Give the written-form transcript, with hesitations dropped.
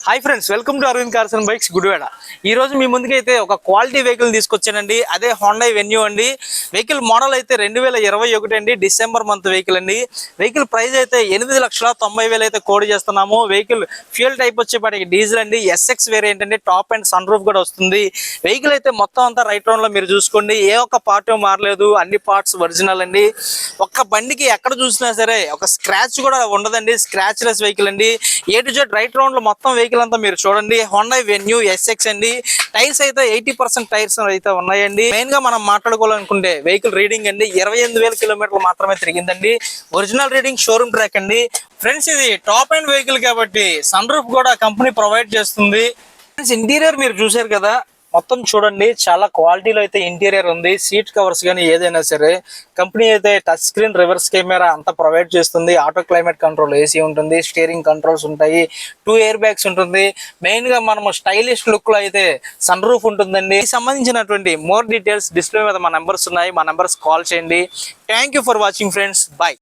Hi friends, welcome to Aravind cars and bikes Gudivada. ఈ రోజు మీ ముందుకైతే ఒక క్వాలిటీ వెహికల్ తీసుకొచ్చానండి. అదే హోండా వెన్యూ అండి. వెహికల్ మోడల్ అయితే 2021 అండి, డిసెంబర్ మంత్ వెహికల్ అండి. వెహికల్ ప్రైస్ అయితే 8,90,000 అయితే కోడ్ చేస్తున్నాము. వెహికల్ ఫ్యూయల్ టైప్ వచ్చేపాటికి డీజిల్ అండి, ఎస్ఎక్స్ వేరియంట్ అండి. టాప్ అండ్ సన్ రూఫ్ కూడా వస్తుంది. వెహికల్ అయితే మొత్తం అంతా రైట్ రౌండ్ లో మీరు చూసుకోండి, ఏ ఒక్క పార్ట్ మారలేదు, అన్ని పార్ట్స్ ఒరిజినల్ అండి. ఒక్క బండికి ఎక్కడ చూసినా సరే ఒక స్క్రాచ్ కూడా ఉండదండి, స్క్రాచ్ లెస్ వెహికల్ అండి. A to Z right round లో మొత్తం వెహికల్ అంతా మీరు చూడండి. హోండా వెన్యూ ఎస్ఎక్స్ అండి. టైర్స్ అయితే 80% టైర్స్ అయితే ఉన్నాయండి. మెయిన్ గా మనం మాట్లాడుకోవాలనుకుంటే వెహికల్ రీడింగ్ అండి 28,000 కిలోమీటర్లు మాత్రమే తిరిగిందండి. ఒరిజినల్ రీడింగ్ షోరూమ్ ట్రాక్ అండి. ఫ్రెండ్స్, ఇది టాప్ అండ్ వెహికల్ కాబట్టి సన్ రూఫ్ కూడా కంపెనీ ప్రొవైడ్ చేస్తుంది. ఫ్రెండ్స్, ఇంటీరియర్ మీరు చూసారు కదా, మొత్తం చూడండి చాలా క్వాలిటీలో అయితే ఇంటీరియర్ ఉంది. సీట్ కవర్స్ కానీ ఏదైనా సరే కంపెనీ అయితే టచ్ స్క్రీన్, రివర్స్ కెమెరా అంతా ప్రొవైడ్ చేస్తుంది. ఆటో క్లైమేట్ కంట్రోల్ ఏసీ ఉంటుంది, స్టీరింగ్ కంట్రోల్స్ ఉంటాయి, 2 ఎయిర్ బ్యాగ్స్ ఉంటుంది. మెయిన్ గా మనము స్టైలిష్ లుక్ లో అయితే సన్ రూఫ్ ఉంటుందండి. సంబంధించినటువంటి మోర్ డీటెయిల్స్ డిస్ప్లే మీద మా నెంబర్స్ ఉన్నాయి, మా నెంబర్స్ కాల్ చేయండి. Thank you for watching friends, bye.